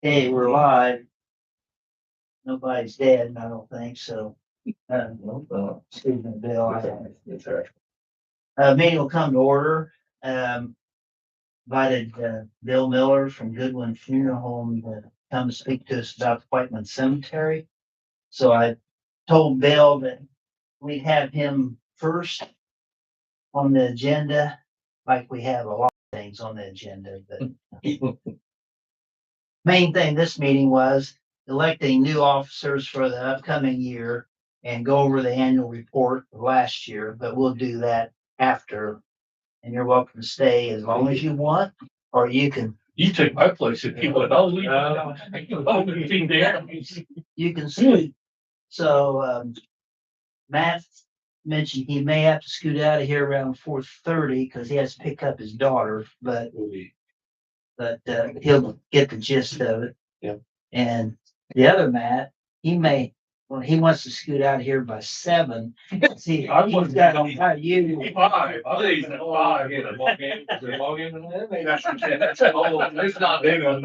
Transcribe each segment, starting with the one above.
Hey, we're live. Nobody's dead, I don't think so. Stephen Bill. That's all right. Meeting will come to order. Invited, Bill Miller from Goodwin Funeral Home to come speak to us about the Whiteman Cemetery. So I told Bill that we'd have him first on the agenda, like we have a lot of things on the agenda, but main thing this meeting was electing new officers for the upcoming year and go over the annual report of last year, but we'll do that after. And you're welcome to stay as long as you want, or you can, You took my place if you would. I'll leave. I'll be there. you can sleep. So, Matt mentioned he may have to scoot out of here around 4:30 because he has to pick up his daughter, but he'll get the gist of it. Yep. And the other Matt, he wants to scoot out of here by 7. See, I he's want got to you. Five. I think it's at five. Yeah, log in. Is it log in? That's oh, it's not big on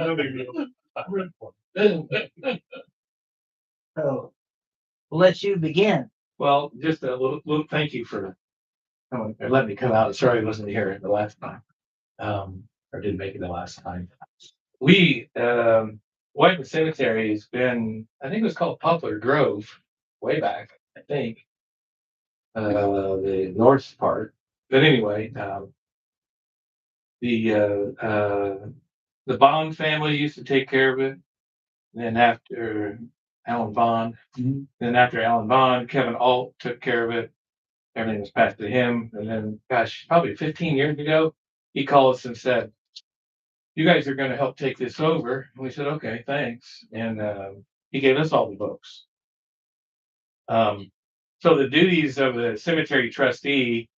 So we'll let you begin. Well, just a little thank you for coming, or letting me come out. Sorry I wasn't here the last time. Or didn't make it the last time. We, Whiteman Cemetery has been, I think it was called Poplar Grove way back, I think. The north part. But anyway, the Bond family used to take care of it. Then after Alan Bond, then after Alan Bond, Kevin Alt took care of it. Everything was passed to him. And then, gosh, probably 15 years ago, he called us and said, "You guys are going to help take this over." And we said, "Okay, thanks." And he gave us all the books. So the duties of the cemetery trustee,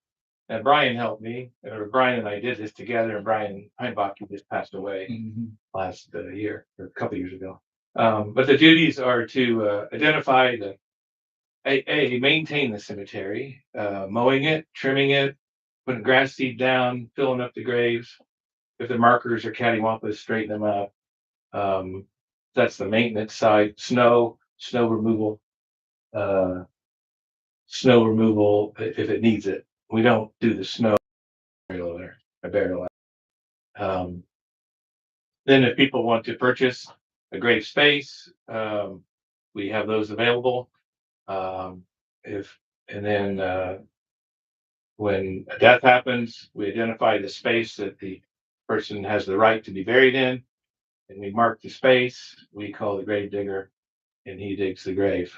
and Brian helped me, or Brian and I did this together, and Brian Heinbach just passed away last year, or a couple years ago. But the duties are to identify maintain the cemetery, mowing it, trimming it, putting grass seed down, filling up the graves. If the markers are cattywampus, straighten them up. That's the maintenance side. Snow removal, if it needs it. We don't do the snow burial there, a burial. Then if people want to purchase a grave space, we have those available. If and then when a death happens, we identify the space that the person has the right to be buried in, and we mark the space. We call the grave digger, and he digs the grave.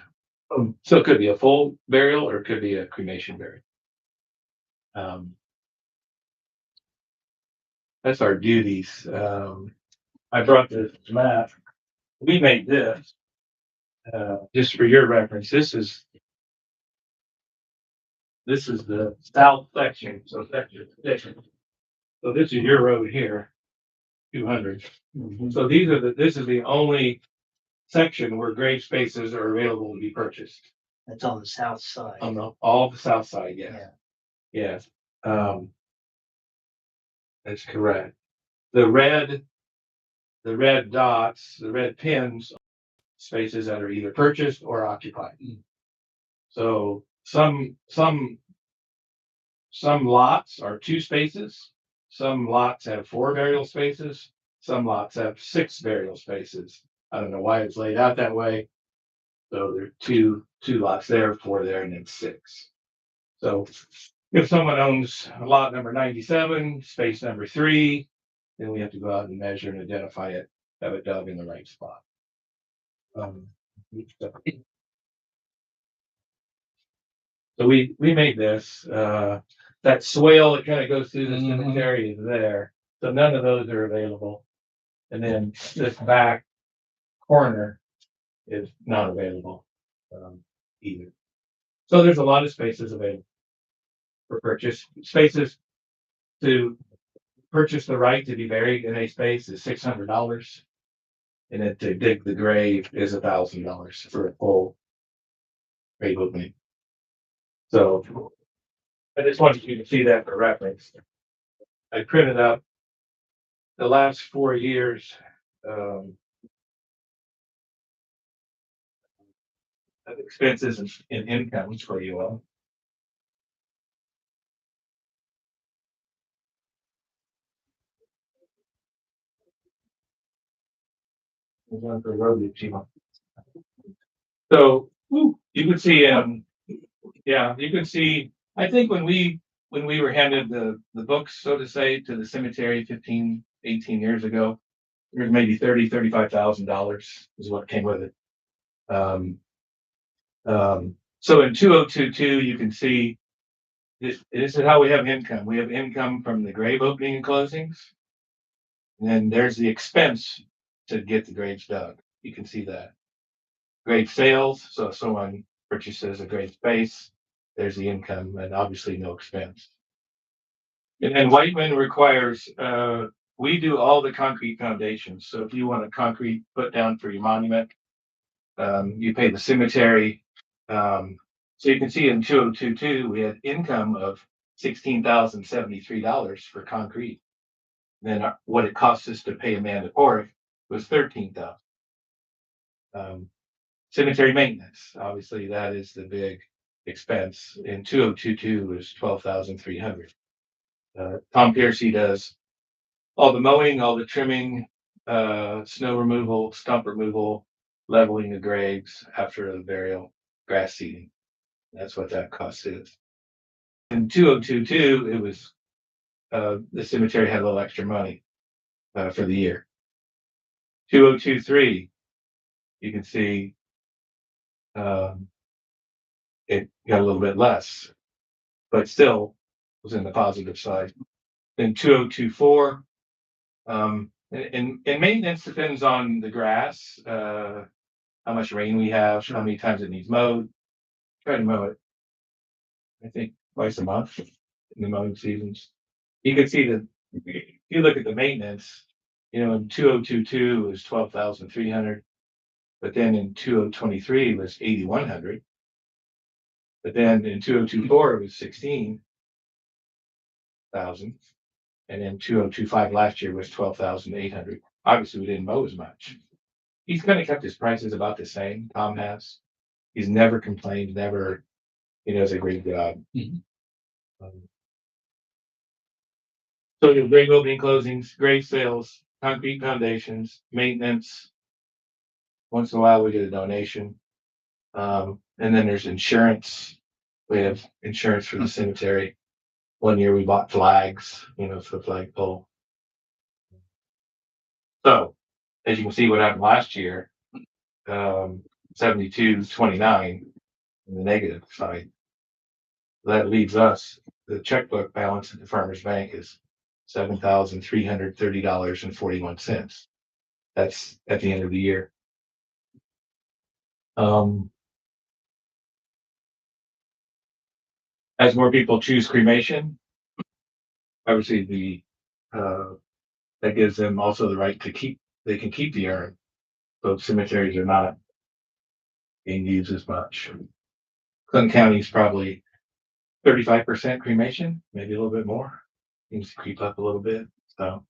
So it could be a full burial or it could be a cremation burial. That's our duties. I brought this map. We made this just for your reference. This is the south section. So section. So this is your road here, 200. So this is the only section where grave spaces are available to be purchased. That's on the south side. On all the south side, yes. Yeah. Yes. That's correct. The red dots, the red pins, spaces that are either purchased or occupied. So some lots are 2 spaces, some lots have 4 burial spaces, some lots have 6 burial spaces. I don't know why it's laid out that way. So there are two lots there, 4 there, and then 6. So if someone owns lot number 97, space number 3, then we have to go out and measure and identify it, have it dug in the right spot. So we made this. That swale that kind of goes through the cemetery is there. So none of those are available. And then this back corner is not available either. So there's a lot of spaces available for purchase. Spaces to purchase the right to be buried in a space is $600. And then to dig the grave is $1,000 for a full grave opening. So I just wanted you to see that for reference. I printed up the last 4 years expenses and incomes for you all. So you can see, yeah, you can see, I think when we were handed the books, so to say, to the cemetery 15, 18 years ago, there's maybe $35,000 is what came with it. Um, so in 2022, you can see this is how we have income. We have income from the grave opening and closings. And then there's the expense to get the graves dug. You can see that. Grave sales. So if someone purchases a grave space, there's the income and obviously no expense. And then Whiteman requires, we do all the concrete foundations. So if you want a concrete put down for your monument, you pay the cemetery. So you can see in 2022, we had income of $16,073 for concrete. Then what it costs us to pay Amanda Porrick was $13,000. Cemetery maintenance, obviously, that is the big expense. In 2022 was $12,300. Tom Piercy does all the mowing, all the trimming, snow removal, stump removal, leveling the graves after the burial, grass seeding. That's what that cost is. In 2022, it was the cemetery had a little extra money for the year. 2023, you can see it got a little bit less, but still was in the positive side. Then 2024, and maintenance depends on the grass, how much rain we have, how many times it needs mowed. Try to mow it, I think, twice a month in the mowing seasons. You can see that if you look at the maintenance, in 2022 was 12,300, but then in 2023 was 8,100. But then in 2024 it was 16,000, and then 2025 last year was 12,800. Obviously, we didn't mow as much. He's kind of kept his prices about the same. Tom has. He's never complained. Never. He does a great job. So your grave opening closings, grave sales, concrete foundations, maintenance. Once in a while we get a donation. And then there's insurance. We have insurance for the cemetery. One year we bought flags, for the flagpole. So as you can see what happened last year, 72.29 in the negative side. That leaves us, the checkbook balance at the Farmers Bank is $7,330.41. That's at the end of the year. As more people choose cremation, obviously that gives them also the right to they can keep the urn. So cemeteries are not being used as much. Clinton County is probably 35% cremation, maybe a little bit more. Seems to creep up a little bit. So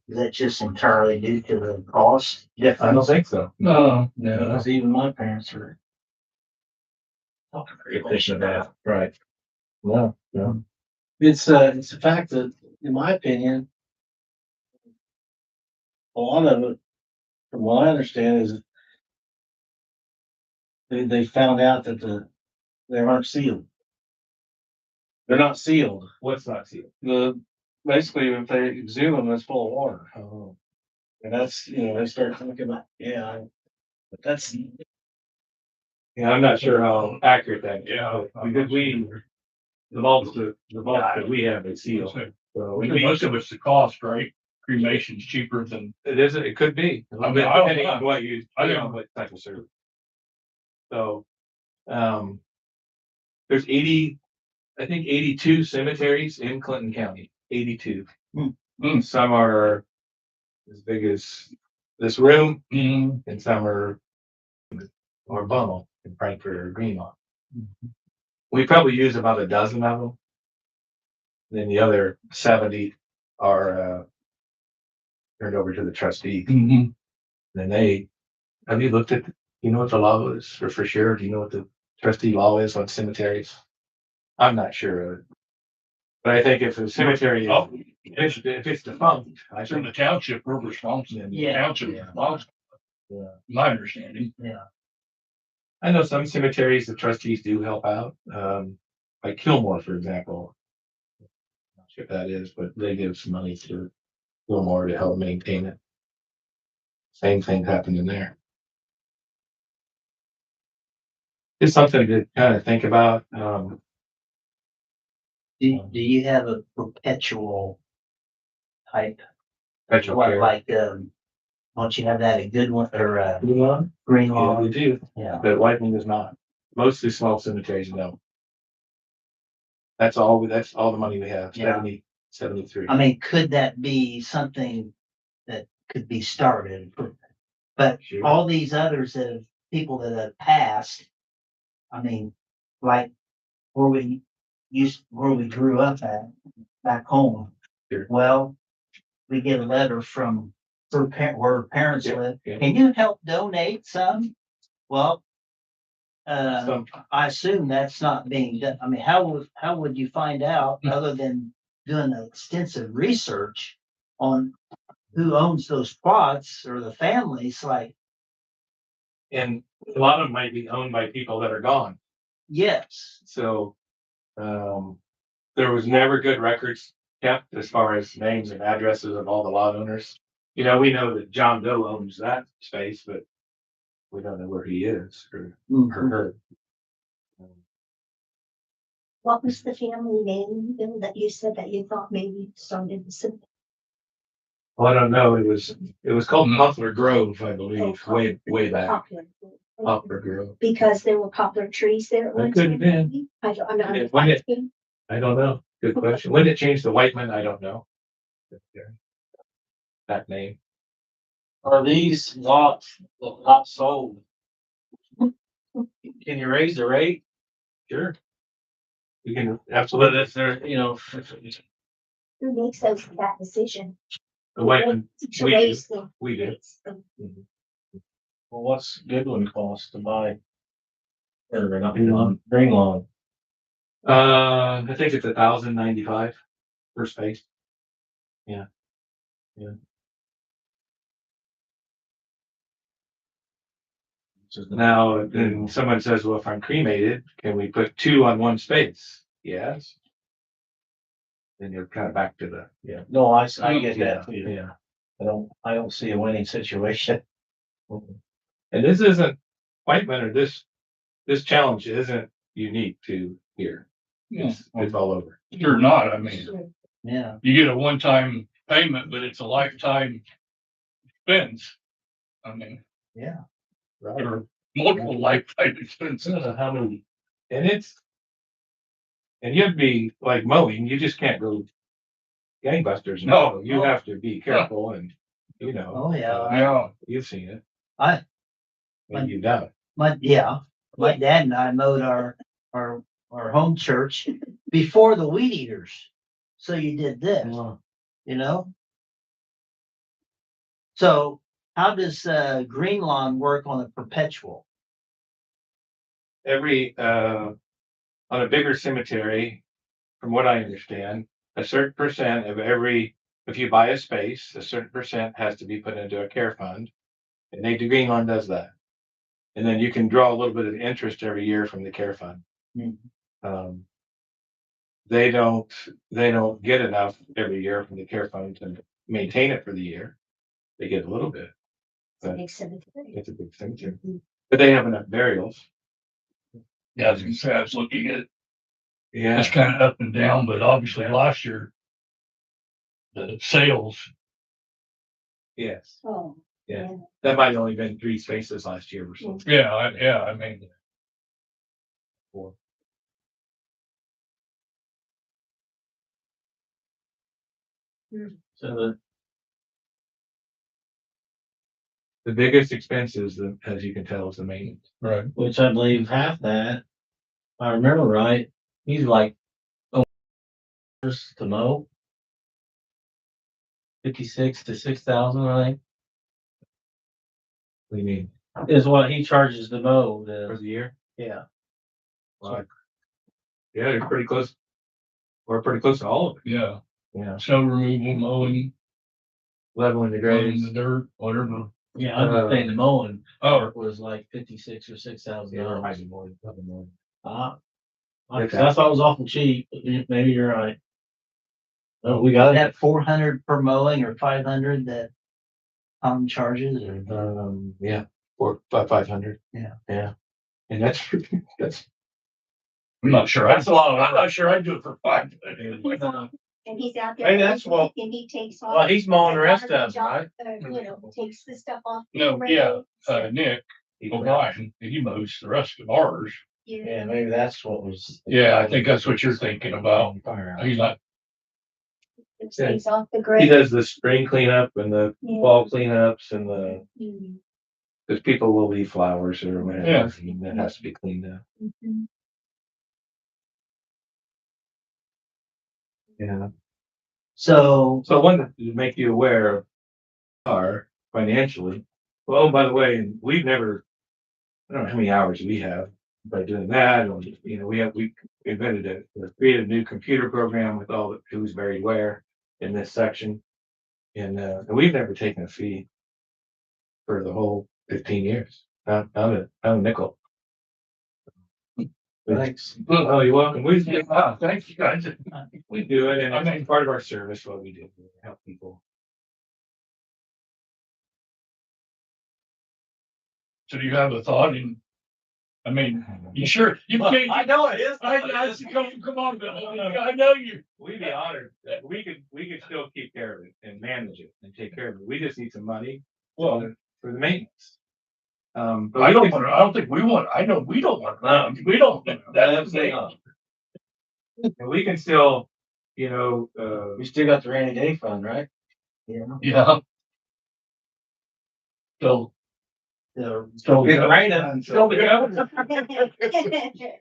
Is that just entirely due to the cost I don't difference? think so. No, Because even my parents are. Efficient that, right? No, no. it's a fact that, in my opinion, a lot of it, from what I understand, is they found out that they aren't sealed. They're not sealed. What's not sealed? Basically, if they exhume them, it's full of water. Oh. And that's, they start thinking about, but that's, Yeah, I'm not sure how accurate that is. Because the vaults that we have is sealed. So Most of it's the cost, right? Cremation's cheaper than. it could be. I mean, I don't Depending know. on what you, I depending don't- on what type of service. So, there's 82 cemeteries in Clinton County, 82. Some are as big as this room, and some are Bummel in Frankfurt or Greenlawn. We probably use about a dozen of them. Then the other 70 are turned over to the trustee. Then have you looked at You know what the law is for sure? Do you know what the trustee law is on cemeteries? I'm not sure of it. But I think if a cemetery, Oh, if it's defunct, I it's in think. the township, we're responsible. The Yeah. Township is responsible, Yeah. my understanding. Yeah. I know some cemeteries, the trustees do help out, like Kilmore, for example. Not sure if that is, but they give some money to Kilmore to help maintain it. Same thing happened in there. It's something to kind of think about. Do you have a perpetual type, Petrol what, care. like, don't you have that a good one, or, Blue Lawn? green Yeah, lawn? we do, Yeah. but Whiteman does not. Mostly small cemeteries don't. That's all the money we have, Yeah. 73. I mean, could that be something that could be started? But Sure. all these others that have, people that have passed, I mean, like where we where we grew up at, back home. Sure. Well, we get a letter from where her parents Yeah, live. yeah. Can you help donate some? Well, Some- I assume that's not being done. I mean, how would you find out other than doing extensive research on who owns those plots or the families? Like, And a lot of them might be owned by people that are gone. yes, So, there was never good records kept as far as names and addresses of all the lot owners. You know, we know that John Doe owns that space, but we don't know where he is or her. What was the family name, Bill, that you said that you thought maybe started the cemetery? Well, I don't know. It was called Mhm. Poplar Grove, I believe, way back. Poplar. Poplar Grove. Because there were poplar trees there at That one could have time? been. I'm not. Yeah, when I don't know. Good question. When did it change to Whiteman? I don't know. That name. Are these lots not sold? Can you raise the rate? Sure. You can But absolutely. if they're, you know, Who makes that decision? The Whiteman, To we raise do. the. We do. raise them. well, what's Goodwin cost to buy? Or not Green Lawn. I think it's 1,095 per space. Yeah. Yeah. Now, then someone says, well, if I'm cremated, can we put 2 on one space? Yes. Then you're kind of back to the, yeah. No, I get Yeah, that too. yeah. I don't see a winning situation. And this isn't, Whiteman, or this challenge isn't unique to here. It's all over. You're not, I mean, yeah. you get a one-time payment, but it's a lifetime expense. I mean, Yeah. Right. or multiple lifetime I expenses. don't know how many, and you'd be like mowing, you just can't go gangbusters. No. You have to be careful and, you know. Oh, yeah. Yeah. You've seen it. I- Maybe you've done it. My dad and I mowed our home church before the weed eaters. So you did this, you know? So how does, Green Lawn work on a perpetual? On a bigger cemetery, from what I understand, a certain percent of if you buy a space, a certain percent has to be put into a care fund. And Green Lawn does that. And then you can draw a little bit of interest every year from the care fund. Mhm. They don't get enough every year from the care fund to maintain it for the year. They get a little bit. It's a big cemetery. It's a big cemetery, but they have enough burials. Yeah, I was gonna say, I was looking at it, Yeah, it's kind of up and down, but obviously last year, the sales, yes, Oh. yeah. That might have only been 3 spaces last year or so. yeah, I mean, Four. So The biggest expense is as you can tell, is the maintenance. right. which I believe half that, if I remember right, he's like, oh, just to mow. 56 to 6,000, I think. What do you mean? is what he charges to mow. for the year. Yeah. Well, yeah, you're pretty close. We're pretty close to all of it. Yeah, Yeah. snow removal, mowing, Leveling the grading grades. the dirt, whatever. Yeah, I'm just saying the mowing Oh, was like 56 or $6,000. Yeah, there might be more, probably more. I thought it was awful cheap, but maybe you're right. Oh, we Is got it. that 400 per mowing or 500 that Tom charges or? Yeah, 500. Yeah. Yeah. And that's, that's, I'm not sure. That's a lot. I'm not sure I'd do it for $5. And he's out there. Hey, that's what- And he takes off. Well, he's mowing the rest of garbage them, off, right? You know, takes the stuff off. the No, yeah, roads. Nick O'Brien, he mows the rest of ours. Yeah, maybe that's what was. Yeah, I think that's what you're thinking about. He's not, It stays off the he grid. does the spring cleanup and the Yeah. fall cleanups and the, Mhm. because people will leave flowers or whatever. Yeah. And that has to be cleaned up. Mhm. Yeah. So, So one to make you aware of are financially. Well, by the way, we've never, I don't know how many hours we have by doing that. Or, you know, we invented created a new computer program with all the who's buried where in this section. And we've never taken a fee for the whole 15 years. Not a nickel. Thanks. Oh, you're welcome. thank you guys. We do it, and I mean- it's part of our service, what we do, we help people. So do you have a thought in, I mean, you sure, you can't. I know it is. Come on, Bill. I know you. We'd be honored that we could still keep care of it and manage it and take care of it. We just need some money Well, for the maintenance. But I we don't can- want, I don't think we want, I know we don't want, we don't. That's and we can still, you know, We still got the rainy day fund, right? Yeah. So, the so It's the raining. governor,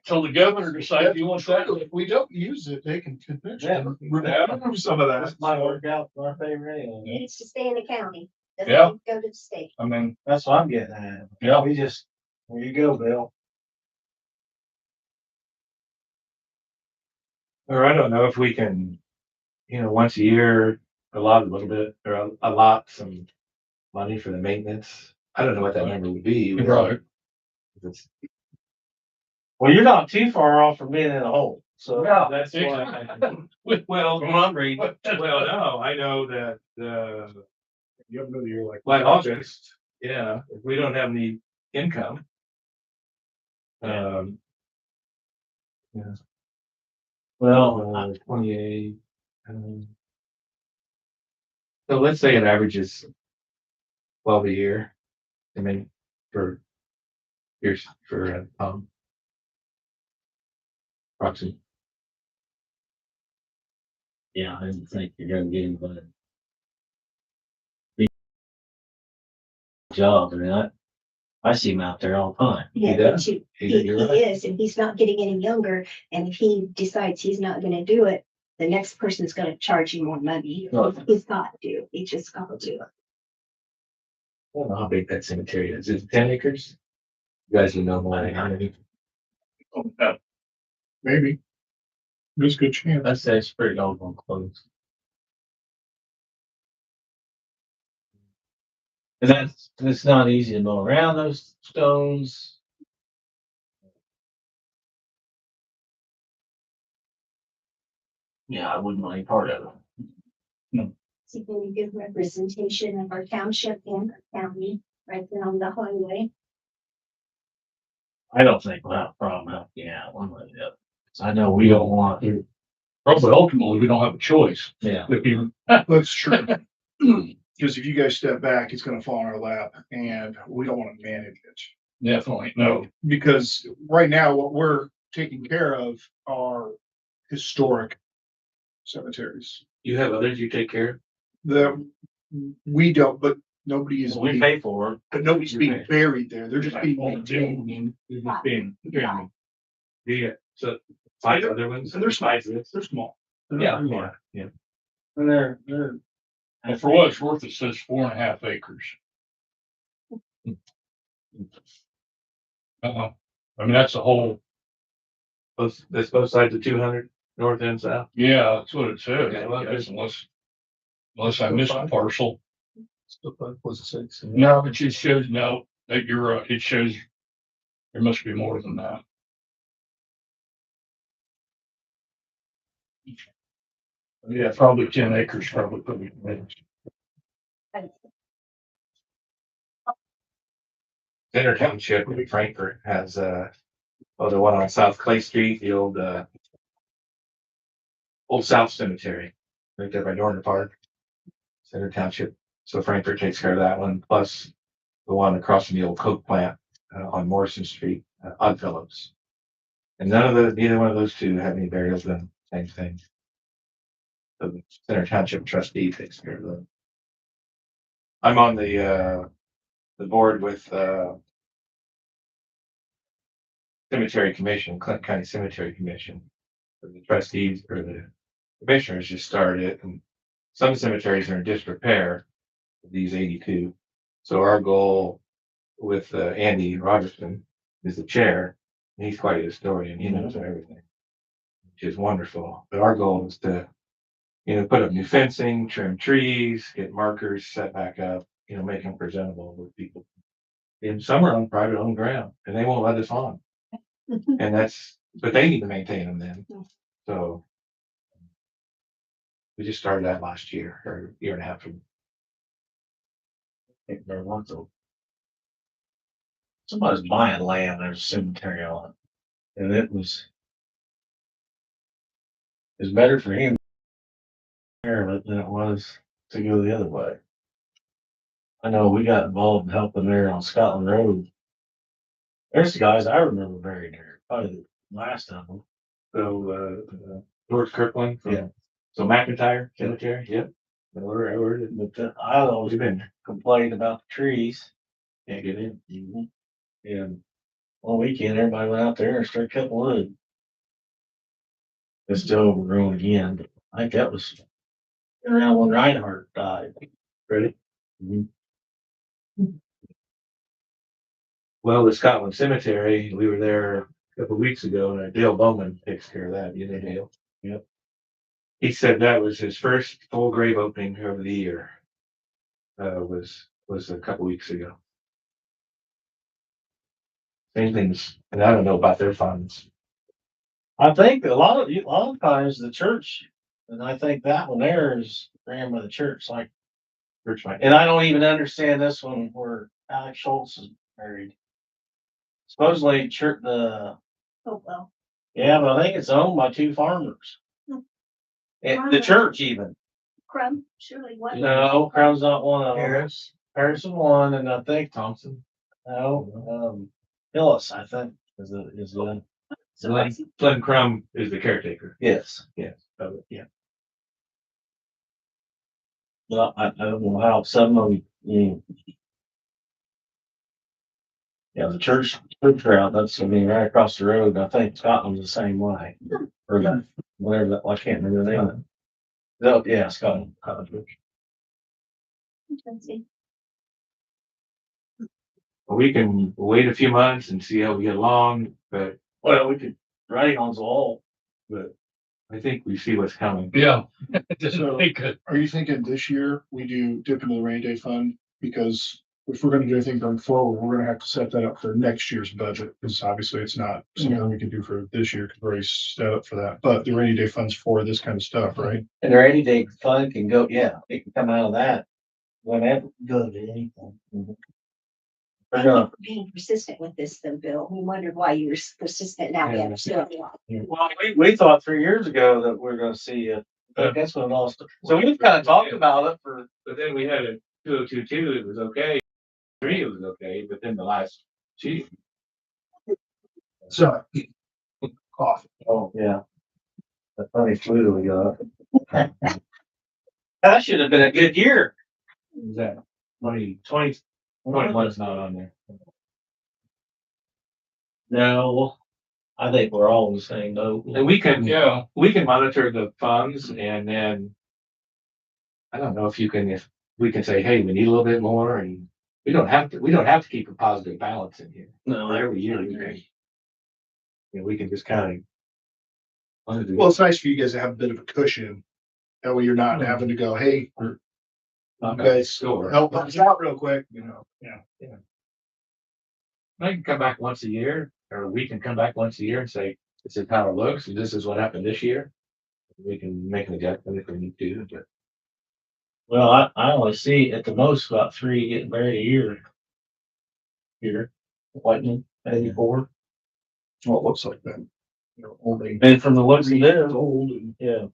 so the governor decides he wants that. If we don't use it, they can convince Yeah. you, remove some of that. That might work out in our favor anyway. It's to stay in the county. Doesn't Yeah. Go to the state. I mean, That's what I'm getting at. yeah, We just, there you go, Bill. or I don't know if we can, you know, once a year, allot a little bit or allot some money for the maintenance. I don't know what that number would be. right. It's- Well, you're not too far off from being in a hole, so. Yeah, That's exactly. why. Well, From what I'm reading. well, no, I know that, You have another year like. by August, yeah, if we don't have any income. Um. Yeah. Well, 28. So let's say it averages 12 a year. I mean, for years, for, approximately. yeah, I didn't think you're gonna get anybody. Job, I mean, I see him out there all the time. Yeah, does? but you- You're he right. is, and he's not getting any younger, and if he decides he's not gonna do it, the next person's gonna charge him more money. Oh. He's got to, he just got to. I don't know how big that cemetery is. Is it 10 acres? You guys would know more than how many. Maybe. There's a good chance. I'd say it's pretty old on close. And it's not easy to mow around those stones. Yeah, I wouldn't want any part of it. It's a very good representation of our township and our county, right there on the highway. I don't think we'll have a problem helping you out one way or the other. 'Cause I know we don't want, Probably ultimately, we don't have a choice. yeah. If you, That's true. Because if you guys step back, it's gonna fall on our lap and we don't wanna manage it. definitely, no. Because right now, what we're taking care of are historic cemeteries. You have others you take care of? The, we don't, but nobody is, We pay for it. but nobody's being buried there. They're just being maintained. You're just being, yeah, so 5 other ones? And they're small. They're small. Yeah, yeah. And they're. And for what it's worth, it says 4.5 acres. I mean, that's the whole, That's both sides of 200, north and south. yeah, that's what it says. Yeah, I okay. guess unless I missed a parcel. Was it 6? No, it just shows, no, that you're, it shows there must be more than that. Yeah, probably 10 acres, probably. Center Township in Frankfurt has, well, the one on South Clay Street, the old South Cemetery, right there by Dorner Park. Center Township. So Frankfurt takes care of that one, plus the one across from the old Coke plant, on Morrison Street, Oddfellows. And neither one of those two have any burials done, same thing. The Center Township trustee takes care of them. I'm on the board with, Cemetery Commission, Clinton County Cemetery Commission. The trustees or the commissioners just started it, and some cemeteries are in disrepair, these 82. So our goal with Andy Robertson is the chair, and he's quite a historian, he knows everything, which is wonderful. But our goal is to, put up new fencing, trim trees, get markers set back up, make them presentable with people. And some are on private owned ground, and they won't let us on. And but they need to maintain them then. So we just started that last year or year and a half ago. I think there was somebody's buying land, there's a cemetery on it. And it's better for him than it was to go the other way. I know we got involved in helping there on Scotland Road. There's the guys I remember buried there, probably the last of them. So George Kirkland from, Yeah. So McIntyre Cemetery, yep. But I always been complaining about the trees. Can't get in. And one weekend, everybody went out there and started cutting wood. It's still overgrown again, but I think that was around when Reinhardt died. Ready? Mhm. Well, the Scotland Cemetery, we were there a couple of weeks ago, and Dale Bowman takes care of that. You know Dale? Yep. He said that was his first full grave opening of the year. Was a couple weeks ago. Same things, and I don't know about their funds. I think a lot of times the church, and I think that one there is ran by the church, like, Church might. and I don't even understand this one where Alex Schultz is buried. Supposedly church, Oh, well. yeah, but I think it's owned by two farmers. Hmm. And the church even. Crumb, surely what? No, Crown's not one of them. Harris. Harrison one, and I think Thompson. Hillis, I think, is the, Glenn Crum is the caretaker. yes. Yes. Yeah. Well, I don't know how some of them, yeah, the church route, that's, I mean, right across the road, I think Scotland's the same way. Or that, whatever that, I can't remember the name of it. Oh, yeah, Scotland. We can wait a few months and see how we get along, but Well, we could write it on the wall. I think we see what's coming. Yeah. Just So- think it. Are you thinking this year we do dip into the rainy day fund? Because if we're gonna do anything going forward, we're gonna have to set that up for next year's budget, because obviously it's not something we can do for this year, because we're already set up for that. But the rainy day fund's for this kind of stuff, right? And the rainy day fund can go, yeah, it can come out of that whenever. Go to anything. They're gonna, Being persistent with this though, Bill, we wondered why you were persistent now. Yeah. Yeah, still. well, we thought 3 years ago that we are gonna see it, but that's when it all started. So we've kind of talked about it for, But then we had a 2022, it was okay. 3, it was okay, but then the last, gee, So. Cough. oh, yeah. The funny flu we got. That should have been a good year. was that 20, 2021 21's not on there. No, I think we're all in the same boat. And we can Yeah, monitor the funds, and then I don't know if we can say, hey, we need a little bit more, and we don't have to keep a positive balance in here. No, Every year, we can just kind of. Well, it's nice for you guys to have a bit of a cushion. That way you're not having to go, hey, you guys help us out real quick, you know, yeah. I can come back once a year, or we can come back once a year and say, this is how it looks, and this is what happened this year. We can make an adjustment if we need to, but. well, I only see at the most about 3 getting married a year. Here, Whiteman, 84. Well, it looks like that. You know, only And from the looks of this, old and yeah,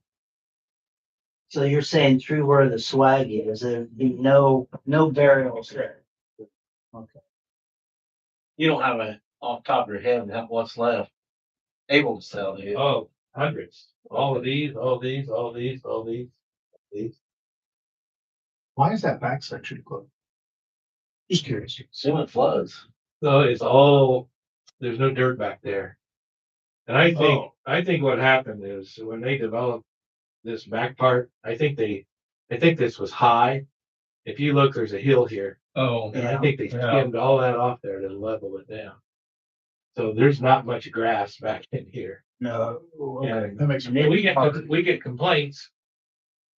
So you're saying through where the swag is, there'd be no burials there? Okay. you don't have a, off the top of your head, what's left. Able to sell to you. Oh, hundreds, all of these, all these, all these, all these, these. why is that back section closed? Just curious. Soon it floods. So it's all, there's no dirt back there. And I think what happened is when they developed this back part, I think this was high. If you look, there's a hill here, Oh, and I think they skimmed all that off there to level it down. So there's not much grass back in here. No. Okay, that makes. And then we get complaints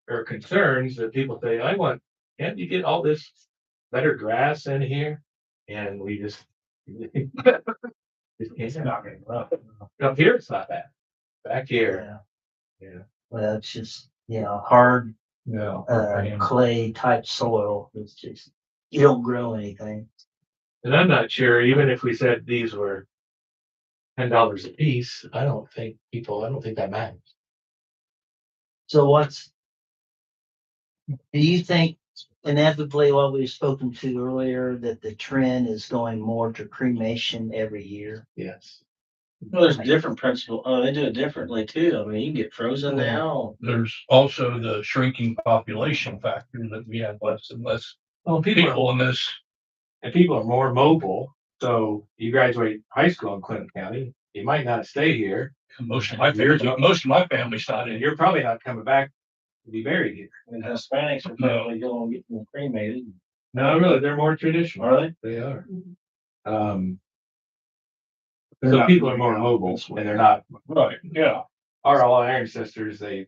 or concerns that people say, can't you get all this better grass in here? And we just. It's not getting rough. Up here, it's not bad. Back here, yeah. Well, it's just, hard, No. clay type soil. It's just, you don't grow anything. And I'm not sure, even if we said these were $10 a piece, I don't think that matters. So do you think inevitably what we've spoken to earlier, that the trend is going more to cremation every year? Yes. Well, there's different principle. Oh, they do it differently too. I mean, you can get frozen now. there's also the shrinking population factor that we have less and less Well, people in this. and people are more mobile. So you graduate high school in Clinton County, you might not stay here, Most of my family's not in and here. you're probably not coming back to be buried here. And Hispanics are probably going to get them cremated. No, really, they're more traditional. Are they? They are. Mhm. They're So not people are moving more out mobile this way. and they're not, Right, yeah. all our ancestors, they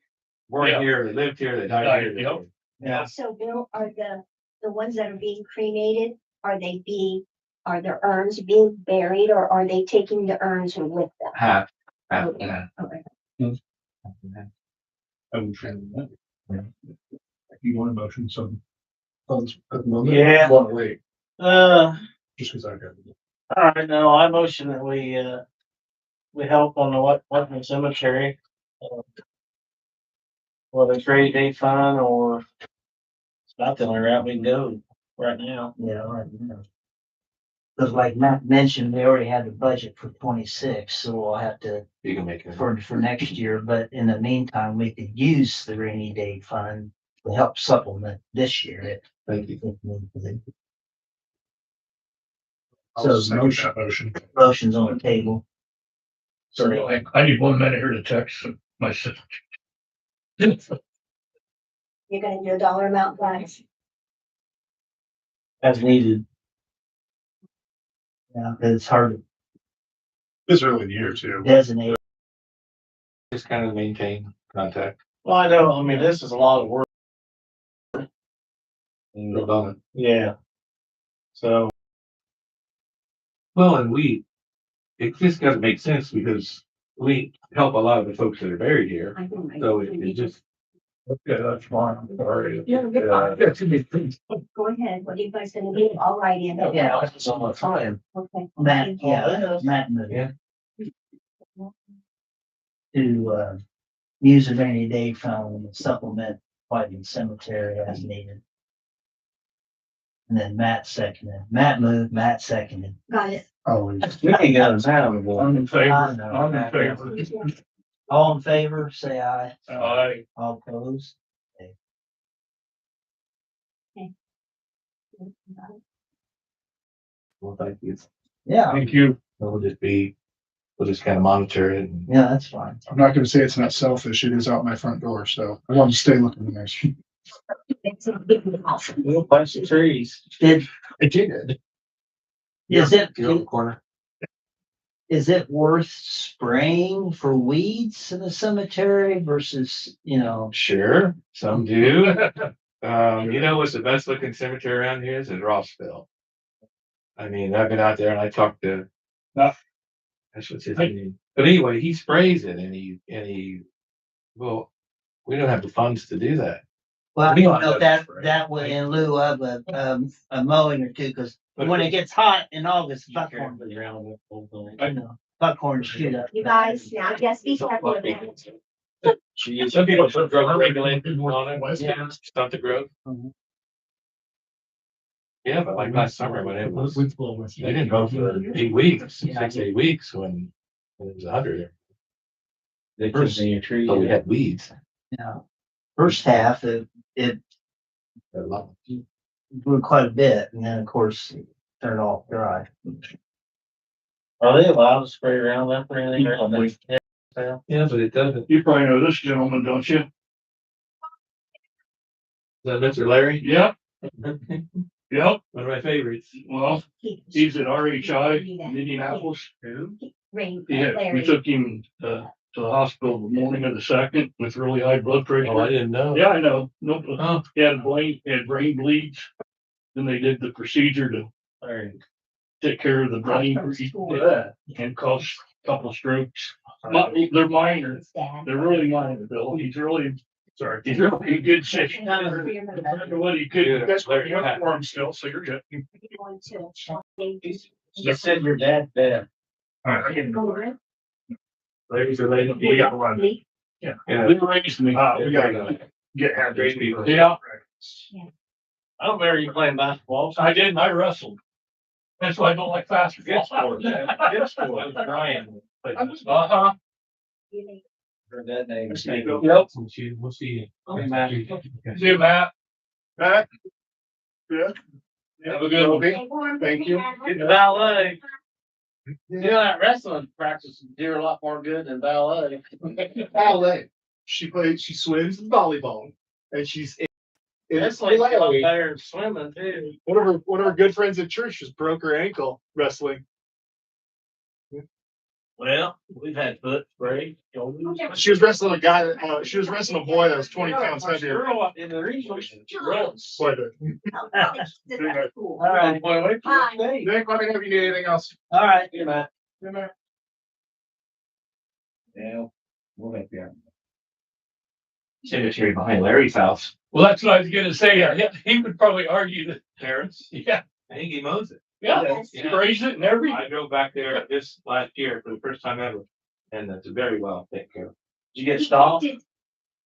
were Yeah. here, they lived here, they died Died, here. yep. Yeah. So Bill, are the ones that are being cremated, are the urns being buried or are they taking the urns with them? Half. Okay. Yeah. Okay. I would try that. You want a motion, so. Funds at the moment? Yeah. Want to wait, Uh, just because I got it. all right, no, I motion that we help on the Whiteman Cemetery. Whether it's rainy day fund or it's not the only route we can go right now. Because like Matt mentioned, we already had the budget for 26, so we'll have to You can make it. for next year, but in the meantime, we could use the rainy day fund to help supplement this year. Thank you. I'll So second that motion. Motion's on the table. Sorry. I need 1 minute here to text my sister. You're gonna do a dollar amount, guys? As needed. Yeah, 'cause it's hard to This early in the year too. designate. Just kind of maintain contact. Well, I know, I mean, this is a lot of work. Redundant. Yeah. So, Well, and it just doesn't make sense because we help a lot of the folks that are buried here. I know, So it just. Okay, that's fine. Sorry. Yeah, you're fine. Go ahead, what are you guys gonna do? I'll write in. Yeah. it's on my time. Okay. Matt moved Yeah. to, use a rainy day fund and supplement Whiteman Cemetery as needed. And then Matt seconded. Matt moved, Matt seconded. Got it. Always. We ain't got a time, boy. I'm in favor. I know. I'm in favor. All in favor, say aye. Aye. All opposed? Well, thank you. Yeah, Thank you. We'll just kind of monitor it. And yeah, that's fine. I'm not gonna say it's not selfish. It is out my front door, so I want to stay looking nice. It's a big house. We'll plant some trees. Did It did. Is it, Corner. is it worth spraying for weeds in the cemetery versus, Sure, some do. You know what's the best looking cemetery around here is in Rossville. I mean, I've been out there and I talked to. Ah. That's what's his name. But anyway, he sprays it and well, we don't have the funds to do that. well, I We don't want know those if that would in lieu of a mowing or two, because when it gets hot in August, buckhorn, buckhorn shoot up. You guys, now just be careful of that. Some people put growth regulators on it, Yeah. stunt the growth. Mhm. Yeah, but like last summer when it was, they didn't go for 8 weeks, 6, 8 weeks when it was 100. They First- so we had weeds. Yeah. First half, it grew quite a bit, and then of course, it turned off dry. Are they allowed to spray around that or anything? Yeah, but it doesn't. You probably know this gentleman, don't you? Is that Mr. Larry? Yep, yep. One of my favorites. Well, he's at RHI in Indianapolis. Rain, Yeah, we Larry. took him to the hospital the morning of the 2nd with really high blood pressure. Oh, I didn't know. Yeah, I know. No, Oh, he had brain bleeds. Then they did the procedure to take care of the brain and caused a couple of strokes. They're minor. His dad. They're really minor, Bill. He's really in good shape. What he could, that's what you have for him still, so you're good. You said your dad dead. All right, I can. Over. Larry's related. We got one. Me? Yeah. Yeah. They raised me. We gotta Get happy. Great people. Yeah, I don't remember you playing basketball. I did, and I wrestled. That's why I don't like basketball. Good sport. Brian. Uh-huh. Her dead name. Yep. We'll see. Hey, Matt. See you, Matt. Matt? Good. Have a good one. Thank you. Ballet. You know that wrestling practice do a lot more good than ballet. Ballet. She swims volleyball and she's. It's like a lot better than swimming too. One of her good friends at church just broke her ankle wrestling. Well, we've had foot break. She was wrestling a guy that, she was wrestling a boy that was 20 pounds heavier. In the region, she runs. Quite a- All All right, Bye. Nick, let me know if you need anything else. all right. Hey, Matt. Good night. Yeah, we'll make that. Cemetery behind Larry's house. Well, that's what I was gonna say. He would probably argue that, Terrence, yeah, I think he mows it. yeah, he raised it and everything. I drove back there this last year for the first time ever, and that's very well taken care of. Did you get stopped?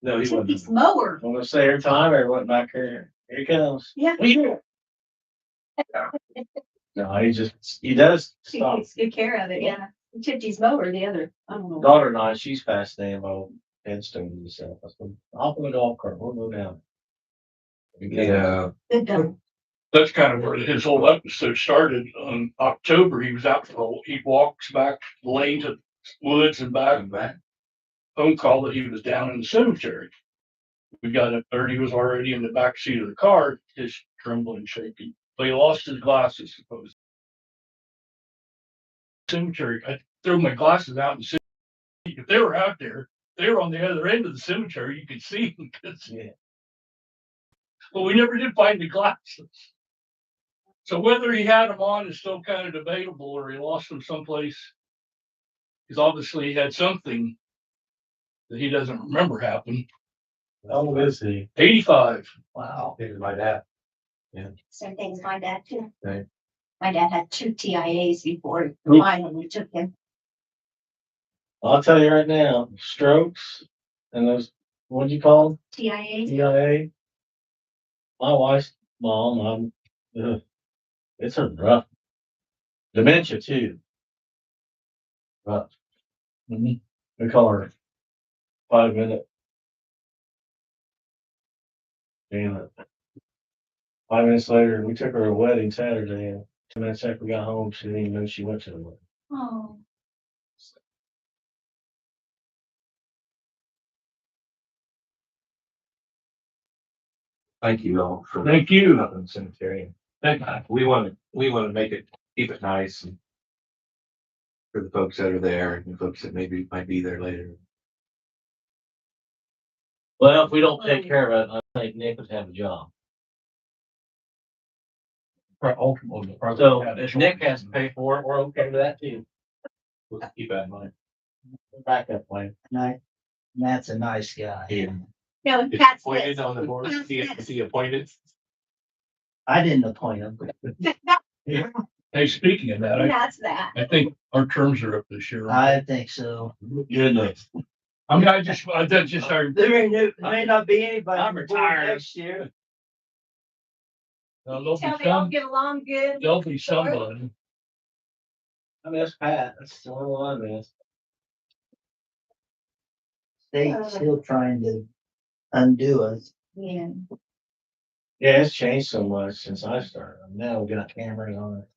No, he wasn't. It's mower. I'm gonna say every time I went back here. Here he comes. Yeah. No, he does He stop. takes good care of it, yeah. He tipped his mower the other, I don't know. Daughter and I, she's past the MO headstone and stuff. I said, hop in the golf cart, we'll go down. Yeah. Good done. That's kind of where his whole episode started. On October, he was out for, he walks back the lane to woods and back and back. Phone call that he was down in the cemetery. We got up there and he was already in the back seat of the car, just trembling, shaking. But he lost his glasses, supposedly. Cemetery, I threw my glasses out and said, if they were out there, they were on the other end of the cemetery, you could see them. 'Cause- Yeah. But we never did find the glasses. So whether he had them on is still kind of debatable, or he lost them someplace. Because obviously he had something that he doesn't remember happened. How old is he? 85. Wow. Maybe my dad. Same thing as my dad too. Right. My dad had 2 TIAs before he finally took him. I'll tell you right now, strokes and those, what'd you call them? TIAs? TIA. My wife's mom, it's a rough. Dementia too. Rough. We call her 5-minute. Damn it. 5 minutes later, we took her to a wedding Saturday, and 2 minutes after we got home, she didn't even know she went to the wedding. Oh. Thank you all for. Thank you. Up in the cemetery. We want to make it, keep it nice and for the folks that are there and the folks that maybe might be there later. Well, if we don't take care of it, I think Nick would have a job. Ultimately. So if Nick has to pay for it, we're okay with that too. We'll keep that in mind. Backup plan. Matt's a nice guy. No, Is he Pat's appointed this. on the board? Is he appointed? I didn't appoint him. Hey, speaking of that, That's that. I think our terms are up this year. I think so. Goodness. I mean, I just started, There may not be anybody. I'm on the board retired. Next year. there'll Tell be they all some, get along good. there'll be somebody. I miss Pat. That's the only one I miss. State's still trying to undo us. Yeah. Yeah, it's changed so much since I started. Now we got cameras on it.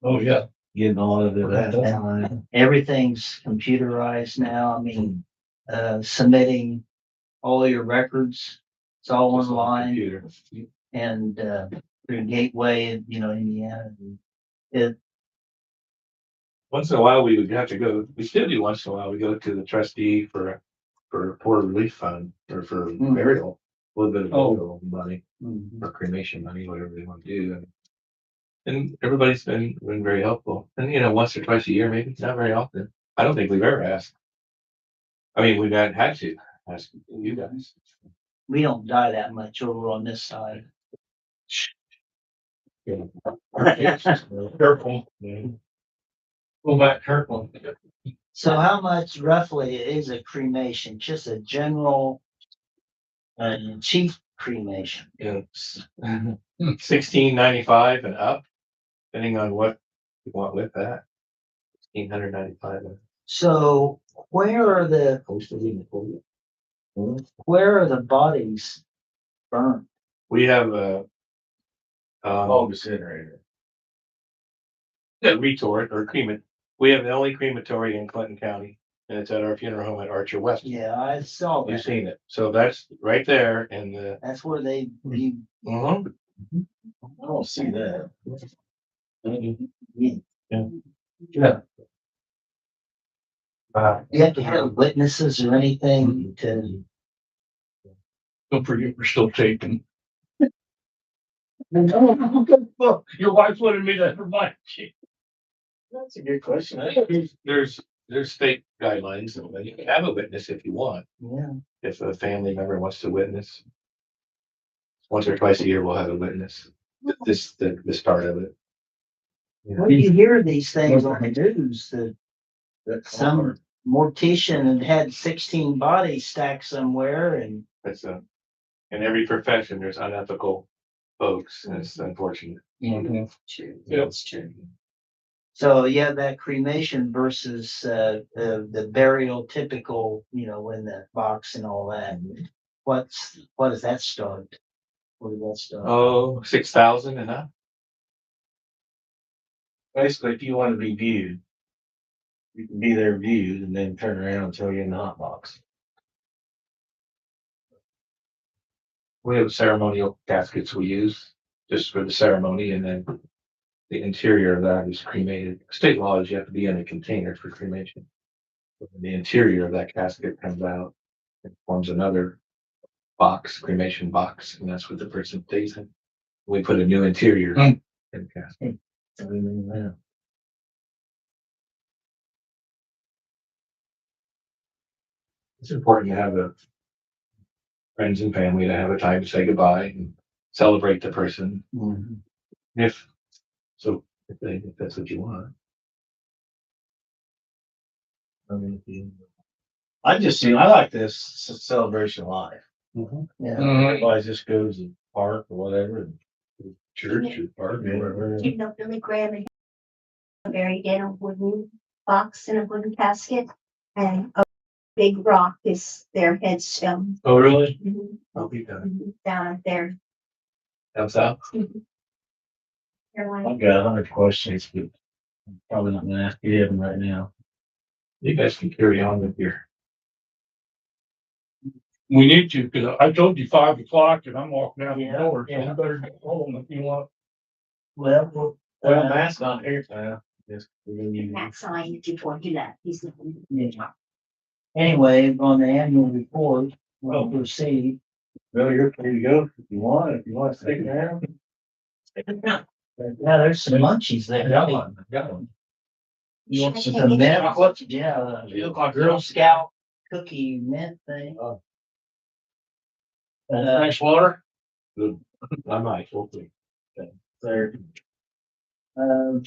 Oh, yeah. Getting all of it that And time. everything's computerized now. I mean, submitting all your records. It's all Just on the online computer. and, through Gateway, Indiana. It, Once in a while, we would have to go, we still do once in a while, we go to the trustee for poor relief fund or for Mhm. burial. A little bit of Oh. burial money or cremation money, whatever they want to do. And everybody's been very helpful. And, once or twice a year, maybe, not very often. I don't think we've ever asked. I mean, we've not had to ask you guys. we don't die that much over on this side. Careful. Go back careful. So how much roughly is a cremation? Just a general, cheap cremation? It's $16.95 and up, depending on what you want with that. $1,695. So where are the bodies burned? We have a Incinerator. retort or cremate. We have the only crematory in Clinton County, and it's at our funeral home at Archer West. Yeah, I saw You've that. seen it. So that's right there in the. That's where they, Mhm. I don't see that. Yeah. you have to have witnesses or anything to. Don't forget, we're still taping. Your wife wanted me to remind you. That's a good question. There's state guidelines, and you can have a witness if you want, Yeah. if a family member wants to witness. Once or twice a year, we'll have a witness. This part of it. Well, you hear these things on the news that some mortician had 16 bodies stacked somewhere and. That's in every profession, there's unethical folks, and it's unfortunate. True. Yep. That's true. So yeah, that cremation versus, the burial typical, in the box and all that. What does that start? What does that start? Oh, 6,000 and up. Basically, if you want to be viewed, you can be there viewed and then turn around and tell you in the hot box. We have ceremonial caskets we use just for the ceremony, and then the interior of that is cremated. State law is you have to be in a container for cremation. The interior of that casket comes out and forms another box, cremation box, and that's what the person stays in. We put a new interior in the casket. It's important to have the friends and family to have a time to say goodbye and celebrate the person. Mhm. If that's what you want. I like this celebration life. Yeah. Everybody just goes to the park or whatever. And Church or park or wherever. You know, Billy Graham and buried in a wooden box in a wooden casket, and a big rock is their headstone. Oh, really? Mhm, I'll be done. mhm, down there. Down south? Carolina. I've got 100 questions, but I'm probably not gonna ask you them right now. You guys can carry on with your. We need to, because I told you 5 o'clock and I'm walking out the Yeah, door, so yeah. we better get home if you want. Well, Well, mask on here, now. Just- Matt signed before he left. He's. yeah. Anyway, on the annual report, we'll proceed. Well, you're free to go if you want, if you want to stick around. Yeah, there's some munchies there. Got one. You want Should I some take mint? it? What? Yeah, Girl Scout cookie mint thing. Nice water. I might, hopefully. There. Um,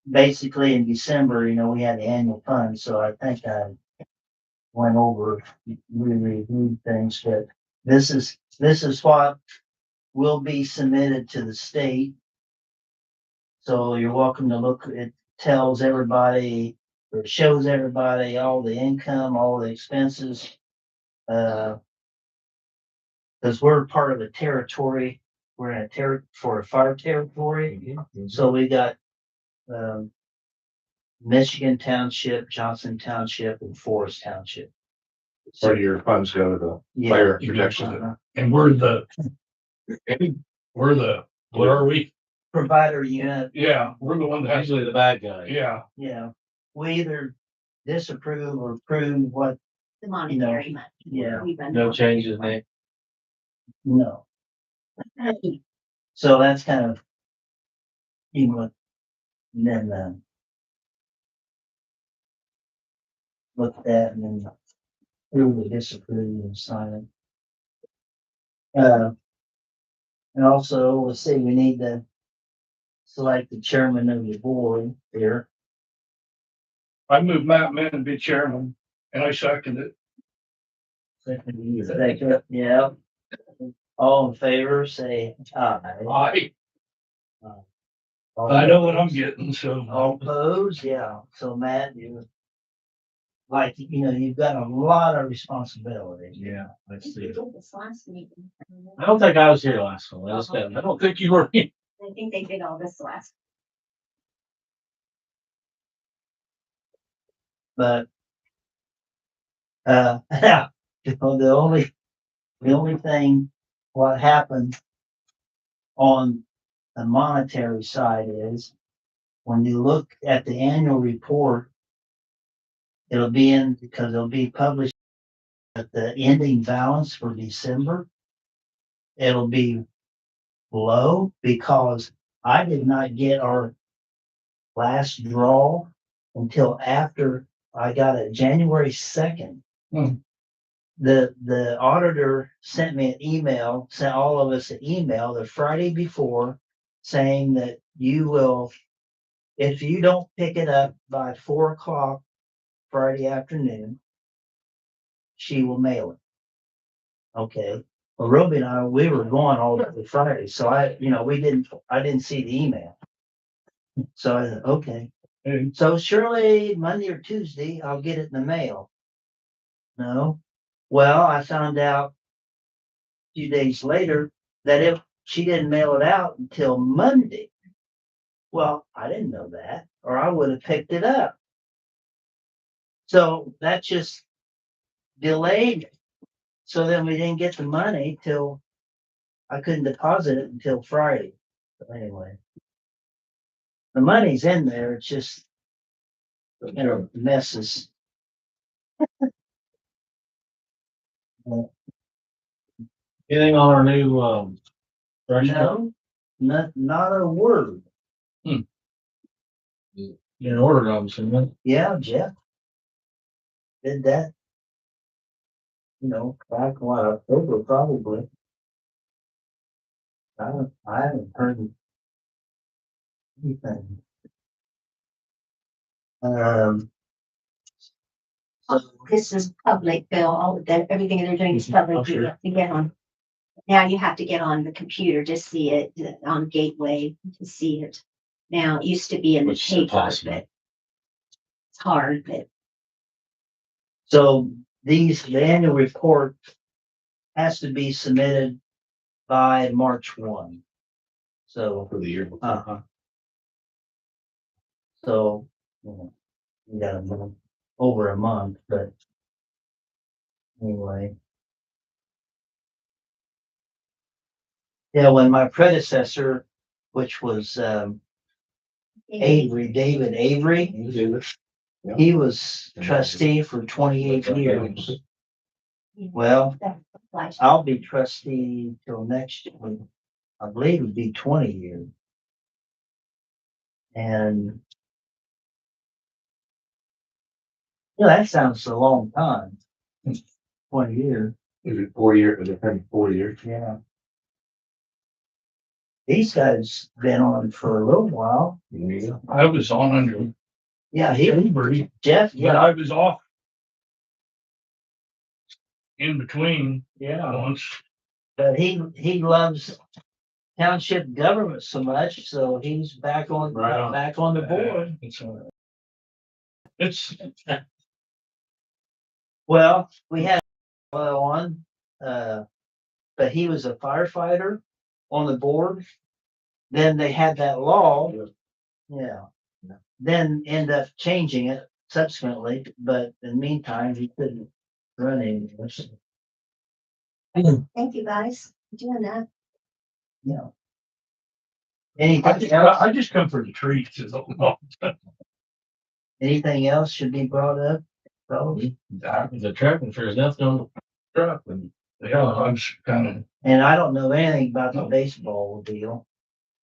basically in December, we had the annual fund, so I think I went over, we reviewed things, but this is what will be submitted to the state. So you're welcome to look, it tells everybody, or shows everybody all the income, all the expenses. Cause we're part of a territory, we're in for a fire territory. So we got, Michigan Township, Johnson Township, and Forest Township. Where do your funds go to Yeah. fire protection? Uh-huh. And what are we? Provider unit, Yeah, we're the one that has, Usually the bad guy. yeah. yeah, we either disapprove or approve what, The monetary money. yeah, We've been- No changes, Nick. no. So that's kind of, and then, look at that and then approve or disapprove and sign it. And also, let's see, we need to select the chairman of the board here. I moved Matt Min to be chairman and I seconded it. Second, yeah. All in favor, say aye. I know what I'm getting, so. All opposed, yeah. So Matt, you've got a lot of responsibility. Yeah, let's You see. did this last meeting. I don't think I was here last one. Let's go. I don't think you were. I think they did all this last. But, the only thing, what happened on the monetary side is when you look at the annual report, because it'll be published at the ending balance for December. It'll be low because I did not get our last draw until after I got it January 2nd. Hmm. The auditor sent me an email, sent all of us an email the Friday before saying that you will, if you don't pick it up by 4 o'clock Friday afternoon, she will mail it. Okay. Well, Ruby and I, we were going all day Friday, so I didn't see the email. So I said, okay. And So surely Monday or Tuesday, I'll get it in the mail. No. Well, I found out a few days later that she didn't mail it out until Monday. Well, I didn't know that, or I would have picked it up. So that just delayed it. So then we didn't get the money till I couldn't deposit it until Friday. But anyway, the money's in there. It's just, messes. Anything on our new, brush truck? No, not a word. You ordered them, Yeah, Jeff did that. Back in October probably. I haven't heard anything. Oh, this is public, Bill. All that, everything they're doing is public. Oh, sure. You have to get on. Now you have to get on the computer to see it, on Gateway to see it. Now, it used to be in the Which is paper, impossible. but it's hard, but So the annual report has to be submitted by March 1. So, For the year. so, we got over a month, but anyway. Yeah, when my predecessor which was, Avery, David Avery. He was trustee for 28 years. Well, I'll be trustee till next year. I believe it'd be 20 years. And that sounds a long time. 20 years. Is it 4 years? Is it 4 years? Yeah. These guys been on for a little while. I was on under Yeah, Avery, Jeff, but yeah, I was off in between yeah, once. but he loves township government so much, so he's back on the board. It's, Well, we had on, but he was a firefighter on the board. Then they had that law. Yeah. Then end up changing it subsequently, but in the meantime, he couldn't run anymore. Thank you guys for doing that. Yeah. Anything else? I just come for the treats is all. Anything else should be brought up? Probably. The truck, if there's nothing on the truck, then Yeah, I'm just kind of, And I don't know anything about the baseball deal.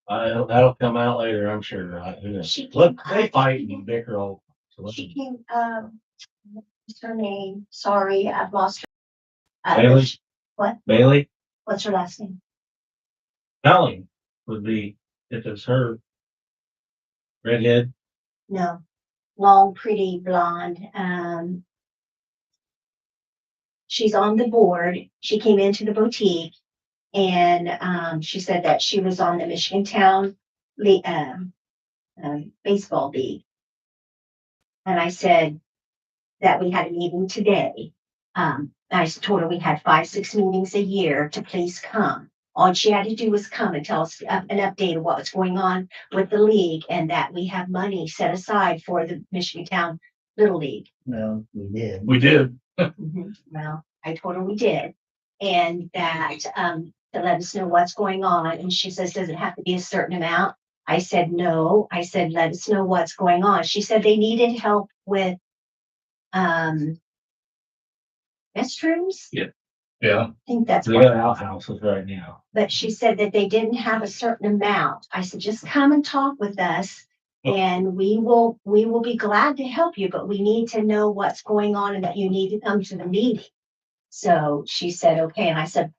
that'll come out later, I'm sure. Who knows? She Look, came, they fight and bicker all. She came, what's her name? Sorry, I've lost her. Bailey? What? Bailey, What's her last name? Colleen would be, if it's her. Redhead, No, long, pretty blonde. She's on the board. She came into the boutique and, she said that she was on the Michigan Town baseball league. And I said that we had a meeting today. I told her we had 5-6 meetings a year to please come. All she had to do was come and tell us an update of what was going on with the league and that we have money set aside for the Michigan Town Little League. No, we did. we did. Well, I told her we did. And that, to let us know what's going on. And she says, does it have to be a certain amount? I said, no. I said, let us know what's going on. She said they needed help with, restrooms. Yeah, I think that's they what, got outhouses right now. but she said that they didn't have a certain amount. I said, just come and talk with us. And we will be glad to help you, but we need to know what's going on and that you need to come to the meeting. So she said, okay. And I said,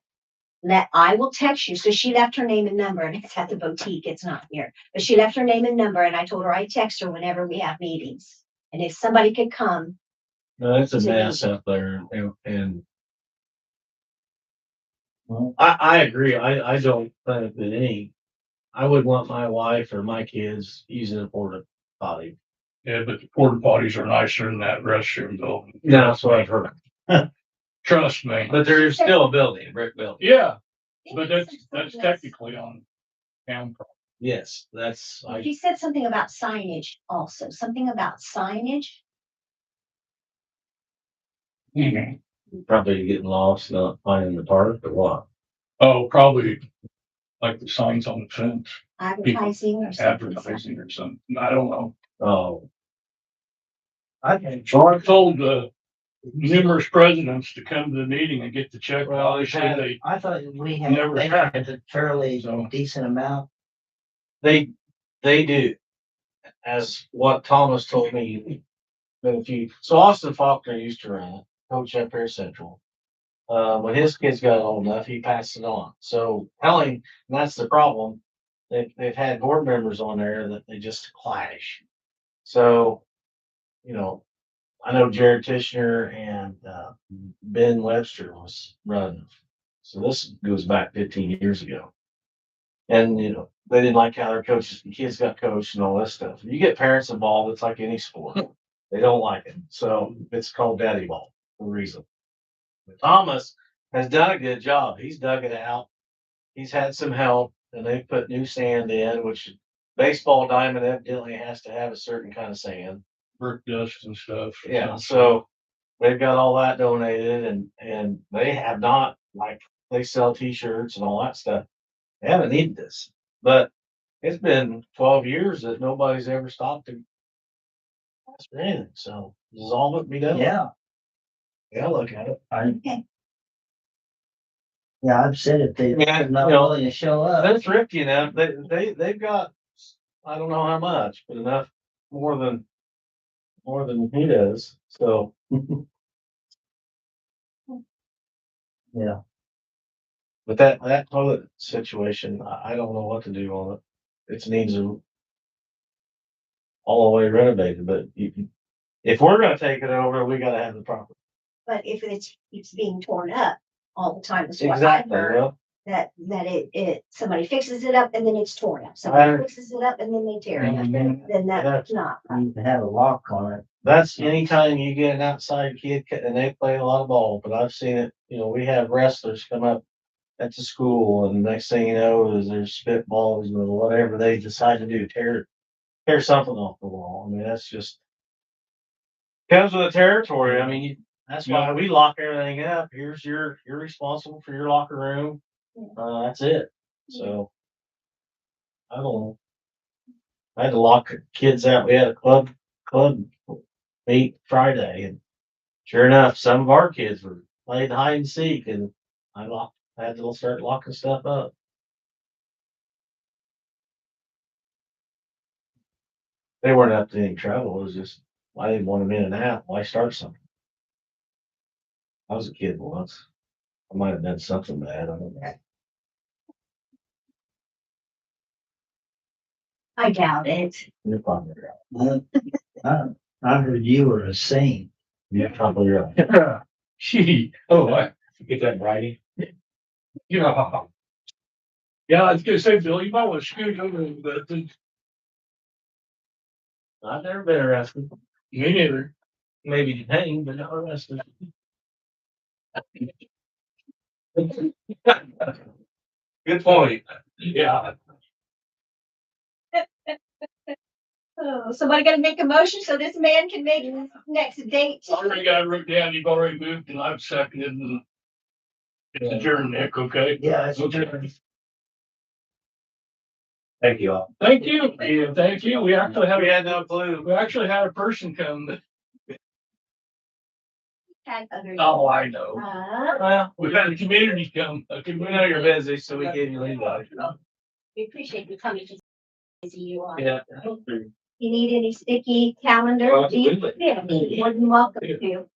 I will text you. So she left her name and number, and it's at the boutique. It's not here, but she left her name and number. And I told her I'd text her whenever we have meetings. And if somebody could come, No, it's a mess out there and I agree. I don't think that I would want my wife or my kids using a porta potty. yeah, but the porta potties are nicer than that restroom building. No, that's what I've heard. Trust me. But there's still a building, a brick building. Yeah, but that's technically on town property. Yes, that's, she said something about signage also, something about signage. probably getting lost, not finding the park or what. Oh, probably like the signs on the fence, Advertising or something. advertising or something. I don't know. Oh, So I told numerous presidents to come to the meeting and get the check. Well, Obviously, they, I thought they Never had a fairly So- decent amount. they do. As what Thomas told me. So Austin Faulkner used to run it, coach up here at Central. When his kids got old enough, he passed it on. So telling, and that's the problem. They've had board members on there that they just clash. So, I know Jared Tishner and Ben Webster was running. So this goes back 15 years ago. And, they didn't like how their coaches, the kids got coached and all this stuff. You get parents involved, it's like any sport. They don't like it. So it's called daddy ball for a reason. But Thomas has done a good job. He's dug it out. He's had some help and they've put new sand in, which baseball diamond evidently has to have a certain kind of sand. brick dust and stuff. Yeah, so they've got all that donated and they have not, like, they sell t-shirts and all that stuff. They haven't needed this, but it's been 12 years that nobody's ever stopped to ask for anything, so dissolve it, be done. Yeah, Yeah, look at it. yeah, I've said if they're Yeah, not you know, willing to show up. They're thrifty enough, they've got, I don't know how much, but enough, more than he does, so. Yeah. But that toilet situation, I don't know what to do on it. It needs a all the way renovated, but if we're gonna take it over, we gotta have the proper. But if it's being torn up all the time, is what I've Exactly, heard, well, that somebody fixes it up and then it's torn up. Somebody I- fixes it up and then they tear it up, Mhm. then that's not right. Need to have a lock on it. that's anytime you get an outside kid and they play a lot of ball, but I've seen it, we have wrestlers come up at the school and the next thing you know is there's spitballs or whatever they decide to do, tear something off the wall. I mean, that's just comes with the territory. I mean, that's why we lock everything up. You're responsible for your locker room. That's it. So I don't know. I had to lock kids out. We had a club meet Friday, and sure enough, some of our kids were playing hide and seek, and I had to start locking stuff up. They weren't up to any trouble. It was just I didn't want them in and out. Why start something? I was a kid once. I might have done something bad. I don't know. I doubt it. You're probably right. I heard you were a saint. You're probably right. Gee, oh, I get that in writing. Yeah. Yeah, I was gonna say, Bill, you might want to scoot over the, I've never been arrested. me neither. Maybe detained, but not arrested. Good point. Yeah. Oh, somebody gotta make a motion so this man can make his next date. Already got it written down. You've already moved and I've seconded and it's adjourned, Nick, okay? Yeah, it's Okay. Thank you all. Thank you. Yeah, thank you. We actually We had no clue. had a person come that, Had other- oh, I know. Well, We've had a community come. A we community- know you're busy, so we gave you leave. We appreciate you coming to see you on. Yeah. You need any sticky calendar? Oh, absolutely. Yeah, more than welcome to.